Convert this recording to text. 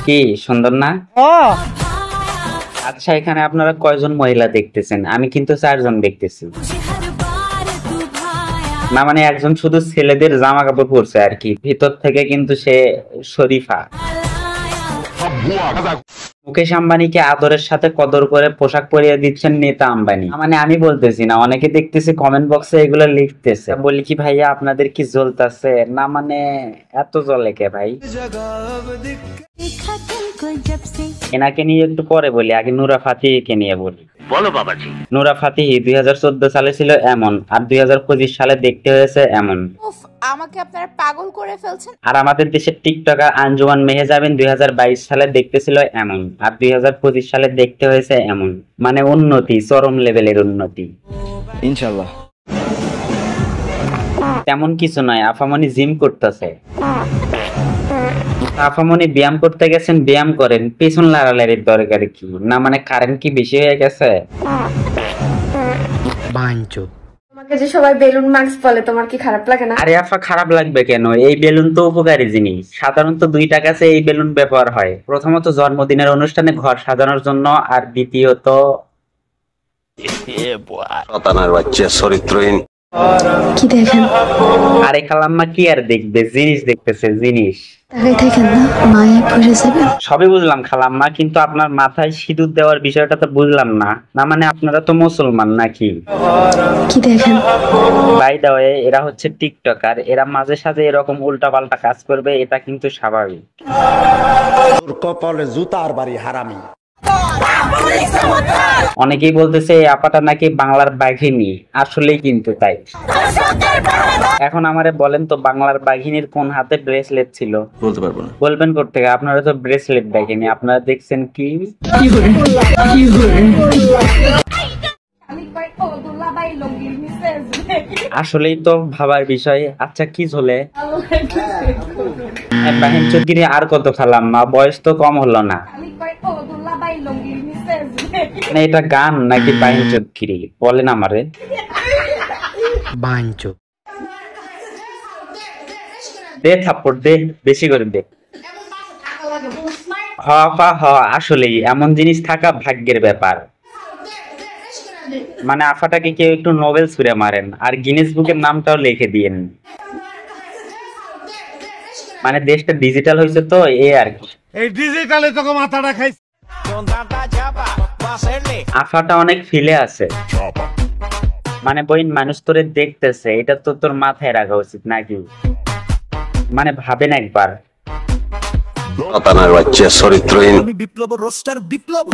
কি সুন্দর না? আচ্ছা, এখানে আপনারা কয়জন মহিলা দেখতেছেন? আমি কিন্তু 4 জন দেখতেছি। না মানে একজন শুধু ছেলেদের জামা কাপড় পরছে আর কি, ভিতর থেকে কিন্তু সে শরীফা। মুকেশ আম্বানিকে আদরের সাথে কদর করে পোশাক পরিয়ে দিচ্ছেন নেতা আম্বানি। মানে আমি বলতেছি না, অনেকে দেখতেছি কমেন্ট বক্সে এগুলো লিখতেছে। বলি কি ভাইয়া আপনাদের কি জ্বলতেছে না? মানে এত জ্বলে কে ভাই? এনাকে নিয়ে একটু পরে বলি, আগে নুরা ফাতিহিকে নিয়ে বলি। বলো বাবাজি। নুরা ফাতিহি 2014 সালে ছিল এমন, আর 2025 সালে দেখতে হয়েছে এমন। আমাকে আপনারা পাগল করে ফেলছেন। আর আমাদের দেশের টিকটকার আঞ্জুমান মেহেজাবিন 2022 সালে দেখতে ছিল এমন, আর 2025 সালে দেখতে হয়েছে এমন। মানে উন্নতি, চরম লেভেলের উন্নতি ইনশাআল্লাহ। তেমন কিছু নয়, আফামনি জিম করতেছে। আফামনি ব্যায়াম করতে গেছেন, ব্যায়াম করেন, পেছন লাড়ালাড়ির দরকার কি? না মানে কারেন্ট কি বেশি হয়ে গেছে? তোমাকে যে সবাই বেলুন মার্কস বলে, তোমার কি খারাপ লাগে না? আরে আফা, খারাপ লাগবে কেন? এই বেলুন তো উপকারী জিনিস। সাধারণত 2টা কাছে এই বেলুন ব্যবহার হয়। প্রথমত জন্মদিনের অনুষ্ঠানে ঘর সাজানোর জন্য, আর দ্বিতীয়ত শতানার বাচ্চা চরিত্রহীন। কি দেখেন? আরে খালাম্মা কি আর দেখবে, জিনিস দেখতেছে, জিনিস। তাকাই থাকেন না, মায়ে পড়ে যাবেন। সবই বুঝলাম খালাম্মা, কিন্তু আপনার মাথায় সিঁদুর দেওয়ার বিষয়টা তো বুঝলাম না। না মানে আপনারা তো মুসলমান নাকি? কি দেখেন? বাই দা ওয়ে, এরা হচ্ছে টিকটকার। এরা মাঝে সাঝে এরকম উল্টাপাল্টা কাজ করবে, এটা কিন্তু স্বাভাবিক। তোর কপালে জুতার বাড়ি হারামি। অনেকেই বলতেছে এই আপাটা নাকি বাংলার বাঘিনী, আসলেই কিন্তু তাই। এখন আমারে বলেন তো, বাংলার বাঘিনীর কোন হাতে ব্রেসলেট ছিল? বলতে পারবো না। বলবেন করতে, আপনারা তো ব্রেসলেট দেখেনি, আপনারা দেখছেন কি? আসলেই তো ভাবার বিষয়। আচ্ছা কি ঝোলে? বাহিন চৌধুরী আর কত খালাম্মা, বয়স তো কম হলো না। মানে এটা গান নাকি বাহিন চৌধুরী? বলেন আমারে। দে থাপ্পড় দে, বেশি করে দে। হ আসলেই এমন জিনিস থাকা ভাগ্যের ব্যাপার। মানে আফাটাকে কেউ একটু নোবেল ছুঁড়ে মারেন, আর গিনেস বুকের নামটাও লিখে দিয়েন। মানে দেশটা ডিজিটাল হয়েছে তো, এই আর কি। এই ডিজিটালে তোকে মাথাটা খাইছে। আফাটা অনেক ফিলে আছে। মানে বইন, মানুষ তোরে দেখতেছে, এটা তো তোর মাথায় রাখা উচিত নাকি? মানে ভাবেন একবার। শতানার বাচ্চা চরিত্রহীন। বিপ্লব রোস্টার বিপ্লব।